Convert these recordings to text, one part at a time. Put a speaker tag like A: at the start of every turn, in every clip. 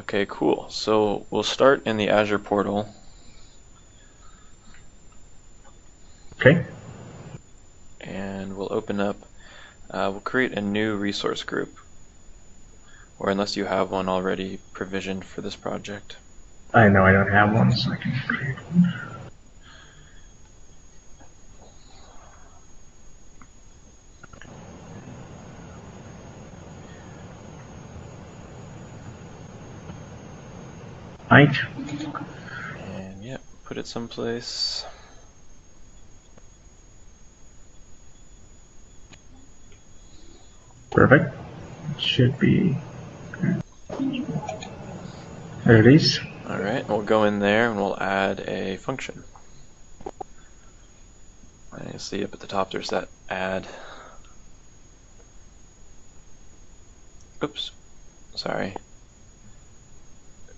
A: Okay, cool. So we'll start in the Azure portal.
B: Okay.
A: And we'll open up, we'll create a new resource group, or unless you have one already provisioned for this project.
B: I know I don't have one, so I can create one. Right.
A: And yeah, put it someplace.
B: Perfect. It should be. There it is.
A: All right, we'll go in there and we'll add a function. And you see up at the top there's that add. Oops, sorry.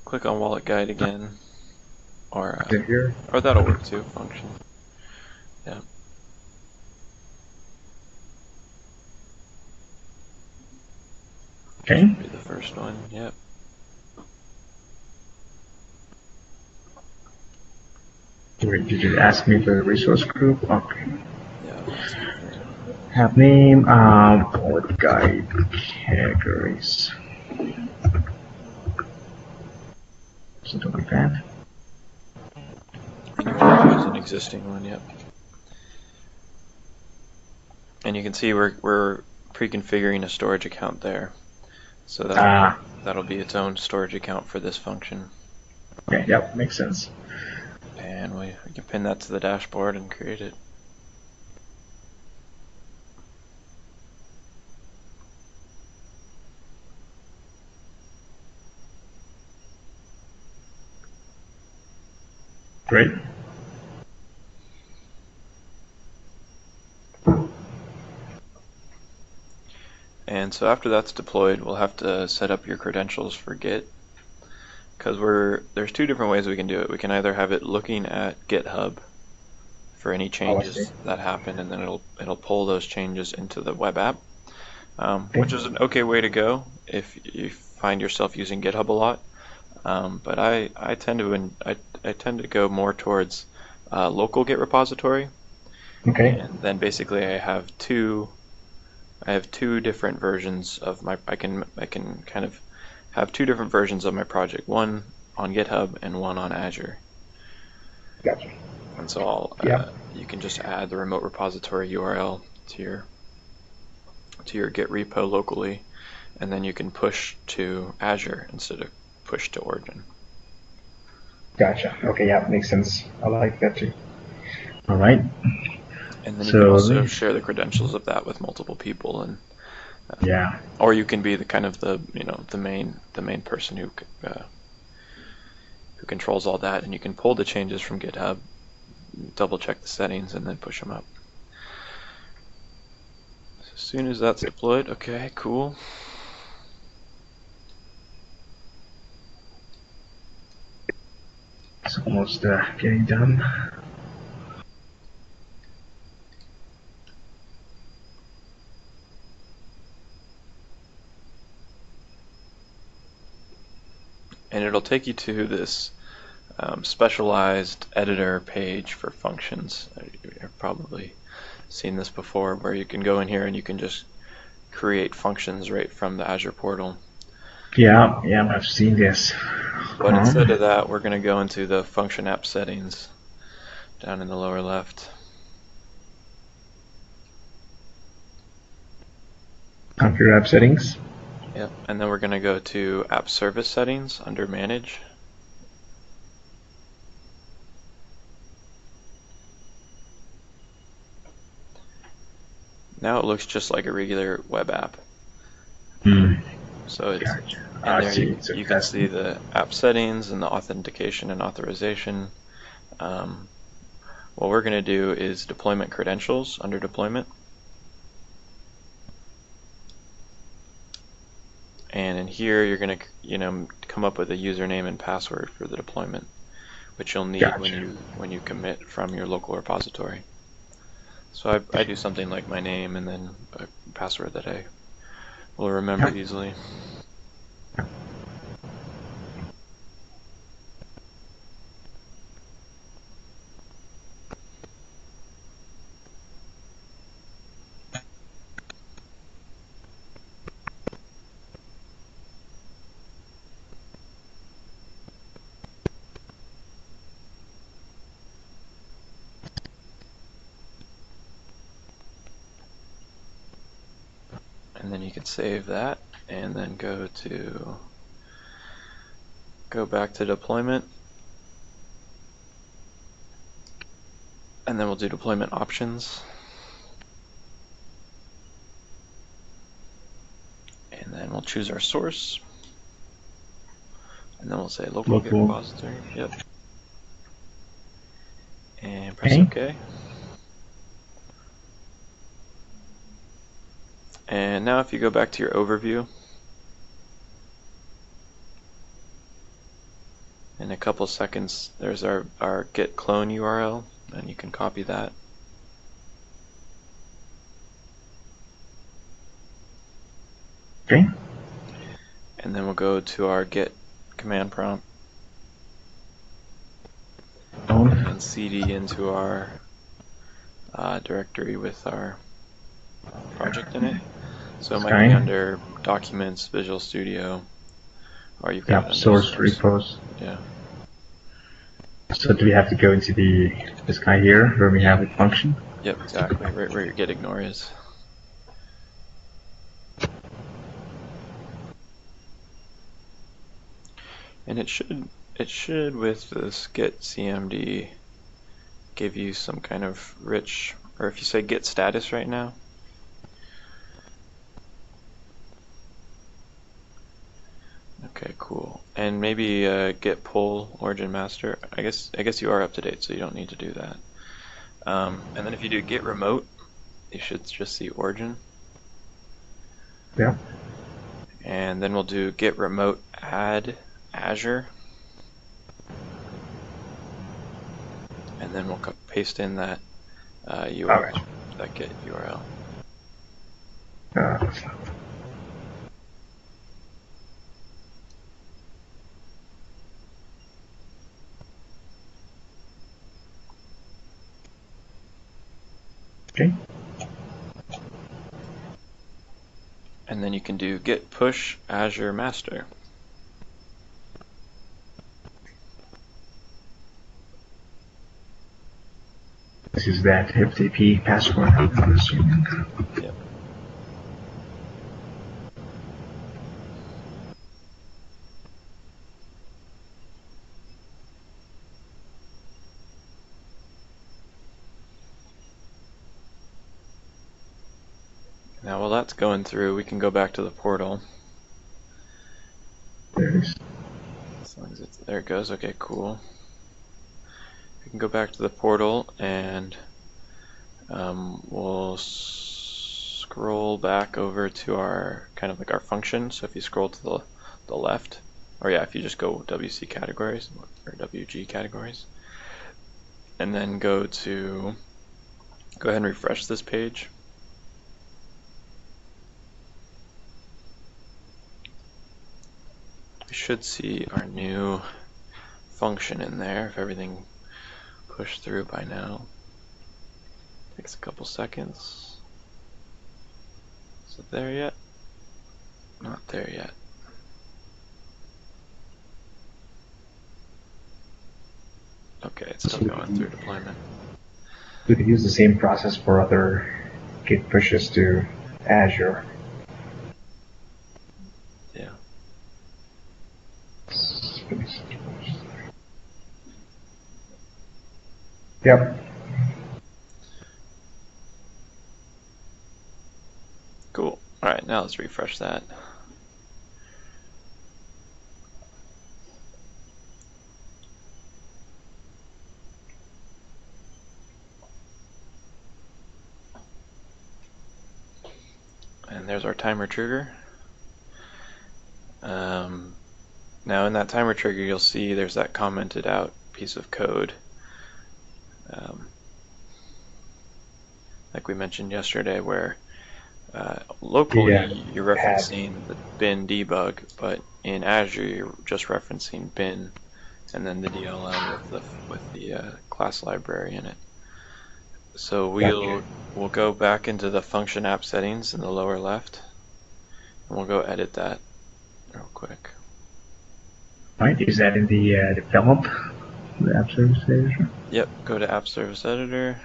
A: Click on WalletGyde again, or
B: Here.
A: that'll work too. Function. Yeah.
B: Okay.
A: Should be the first one. Yep.
B: Wait, did you ask me for the resource group? Okay.
A: Yeah.
B: Have name, WalletGyde categories. Something like that.
A: And you want to use an existing one. Yep. And you can see we're pre-configuring a storage account there, so that'll be its own storage account for this function.
B: Okay. Yep. Makes sense.
A: And we can pin that to the dashboard and create it.
B: Great.
A: And so after that's deployed, we'll have to set up your credentials for Git, because there's two different ways we can do it. We can either have it looking at GitHub for any changes that happen, and then it'll pull those changes into the web app, which is an okay way to go if you find yourself using GitHub a lot. But I tend to go more towards local Git repository.
B: Okay.
A: And then basically I have two different versions of my I can kind of have two different versions of my project, one on GitHub and one on Azure.
B: Gotcha.
A: And so you can just add the remote repository URL to your Git repo locally, and then you can push to Azure instead of push to Origin.
B: Gotcha. Okay, yeah, makes sense. I like that too. All right.
A: And then you can also share the credentials of that with multiple people, and
B: yeah.
A: Or you can be the kind of the main person who controls all that, and you can pull the changes from GitHub, double check the settings, and then push them up. So as soon as that's deployed, okay, cool.
B: It's almost getting done.
A: And it'll take you to this specialized editor page for functions. You've probably seen this before, where you can go in here and you can just create functions right from the Azure portal.
B: Yeah, I've seen this.
A: But instead of that, we're going to go into the function app settings down in the lower left.
B: Configure app settings.
A: Yep, and then we're going to go to app service settings under manage. Now it looks just like a regular web app. So it's in there. You can see the app settings and the authentication and authorization. What we're going to do is deployment credentials under deployment. And in here, you're going to come up with a username and password for the deployment, which you'll need when you commit from your local repository. So I do something like my name and then a password that I will remember easily. And then you can save that and then go back to deployment. And then we'll do deployment options. And then we'll choose our source. And then we'll say local Git repository. Yep. And press OK. And now if you go back to your overview, in a couple seconds there's our git clone URL, and you can copy that.
B: Okay.
A: And then we'll go to our git command prompt and cd into our directory with our project in it. So it might be under Documents, Visual Studio, or you've got it under
B: source repos.
A: Yeah.
B: So do we have to go into this guy here where we have the function?
A: Yep, exactly. Right where your git ignore is. And it should with this git cmd give you some kind of rich, or if you say git status right now, okay, cool. And maybe git pull origin master. I guess you are up to date, so you don't need to do that. And then if you do git remote, you should just see origin.
B: Yeah.
A: And then we'll do git remote add Azure. And then we'll paste in that URL, that git URL.
B: Okay.
A: And then you can do git push Azure master.
B: This is that FTP password, I'm assuming.
A: Yep. Now while that's going through, we can go back to the portal.
B: There it is.
A: As long as it's, there it goes. Okay, cool. We can go back to the portal and we'll scroll back over to our kind of like our function. So if you scroll to the left, or yeah, if you just go WC categories or WG categories, and then go ahead and refresh this page. We should see our new function in there if everything pushed through by now. Takes a couple seconds. Is it there yet? Not there yet. Okay, it's still going through deployment.
B: We could use the same process for other git pushes to Azure.
A: Yeah.
B: Yep.
A: Cool. Alright, now let's refresh that. And there's our timer trigger. Now in that timer trigger you'll see there's that commented out piece of code. Like we mentioned yesterday, where locally you're referencing the bin debug, but in Azure you're just referencing bin and then the DLL with the class library in it. So we'll go back into the function app settings in the lower left, and we'll go edit that real quick.
B: Right, is that in the develop, the app service editor?
A: Yep, go to app service editor,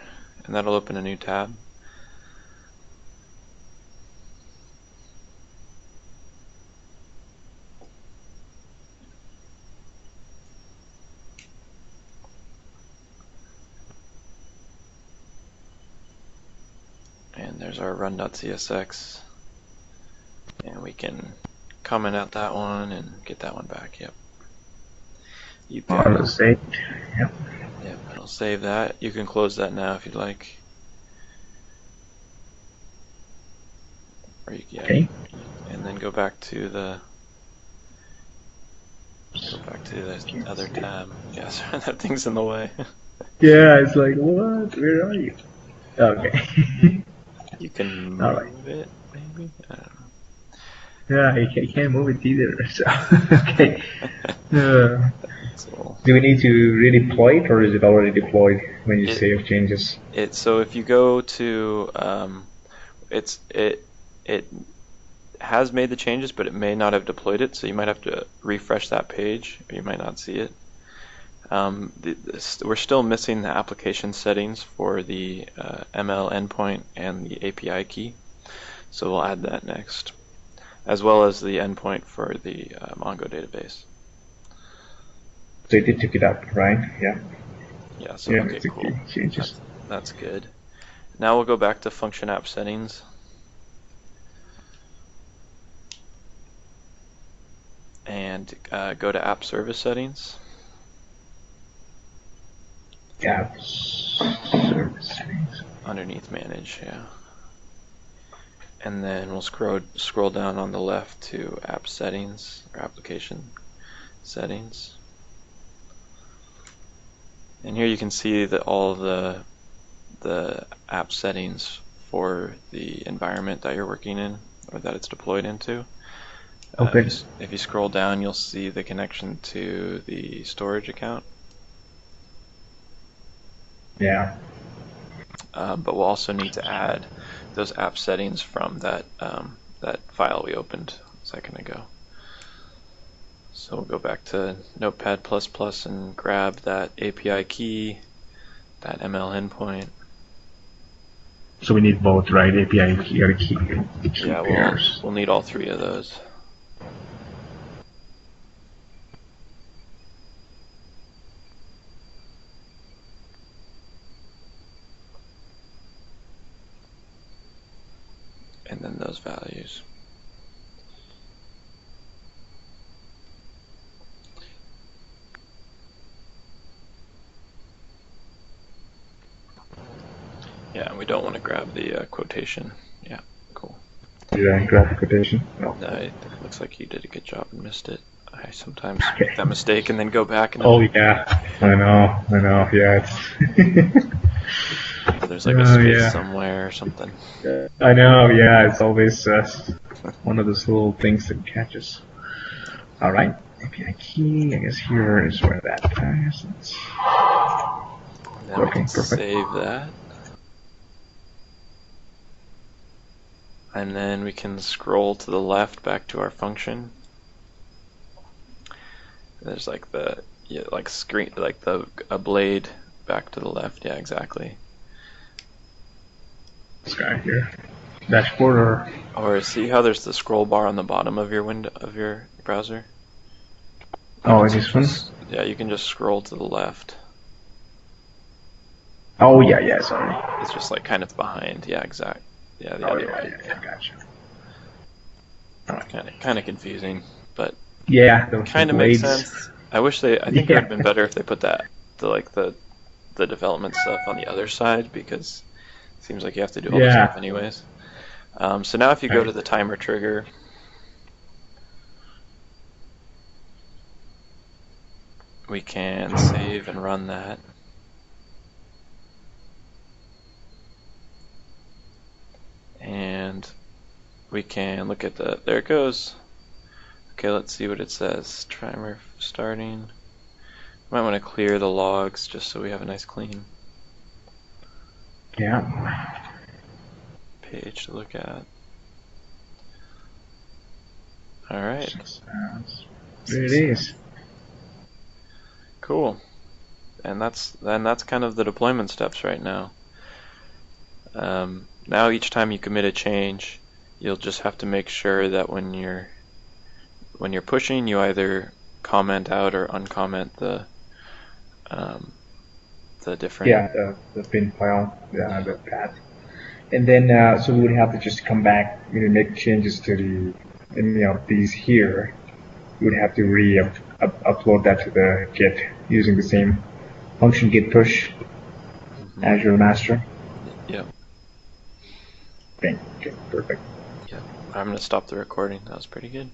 A: and that'll open a new tab. there's our run.csx, and we can comment out that one and get that one back. Yep.
B: Auto save. Yep.
A: Yep, it'll save that. You can close that now if you'd like. Or yeah,
B: Okay.
A: and then go back to the other tab. Yeah, sorry, that thing's in the way.
B: Yeah, it's like, what? Where are you? Okay.
A: You can move
B: All right.
A: it, maybe? I don't know.
B: Yeah, I can't move it either. So, okay.
A: So,
B: Do we need to redeploy it, or is it already deployed when you save changes?
A: so if you go to it has made the changes, but it may not have deployed it, so you might have to refresh that page, or you might not see it. We're still missing the application settings for the ML endpoint and the API key, so we'll add that next, as well as the endpoint for the Mongo database.
B: So you did took it up, right? Yeah.
A: Yeah, so
B: Yeah,
A: okay, cool.
B: Changes.
A: That's good. Now we'll go back to function app settings. And go to app service settings.
B: App service settings.
A: Underneath manage, yeah. And then we'll scroll down on the left to app settings or application settings. And here you can see that all of the app settings for the environment that you're working in or that it's deployed into.
B: Okay.
A: If you scroll down, you'll see the connection to the storage account.
B: Yeah.
A: But we'll also need to add those app settings from that file we opened a second ago. So we'll go back to Notepad++ and grab that API key, that ML endpoint.
B: So we need both, right? API key or key.
A: Yeah, we'll need all three of those. And then those values. Yeah, and we don't want to grab the quotation. Yeah, cool.
B: Did I grab the quotation? No.
A: No, it looks like you did a good job and missed it. I sometimes make that mistake and then go back and...
B: Oh yeah, I know, yeah.
A: There's like a space somewhere or something.
B: I know, yeah, it's always one of those little things that catches. Alright, API key, I guess here is where that is.
A: Then we can save that. And then we can scroll to the left back to our function. There's like a blade back to the left. Yeah, exactly.
B: This guy here. Dashboard
A: or see how there's the scroll bar on the bottom of your window of your browser?
B: Oh, is this one?
A: Yeah, you can just scroll to the left.
B: Oh yeah, sorry.
A: It's just like kind of behind. Yeah, exact. Yeah, the other way.
B: Yeah, gotcha.
A: Kind of confusing, but
B: yeah,
A: kind of makes sense. I think it would have been better if they put the development stuff on the other side, because it seems like you have to do all this stuff anyways. So now if you go to the timer trigger, we can save and run that. And we can look at there it goes. Okay, let's see what it says. Timer starting. Might want to clear the logs just so we have a nice clean page to look at. All right.
B: There it is.
A: Cool. And that's kind of the deployment steps right now. Now each time you commit a change, you'll just have to make sure that when you're pushing, you either comment out or uncomment the different...
B: the bin file, the path. And then, so we would have to just come back, make changes to any of these here. We would have to upload that to the Git using the same function git push Azure master.
A: Yep.
B: Okay, perfect.
A: Yep. I'm going to stop the recording. That was pretty good.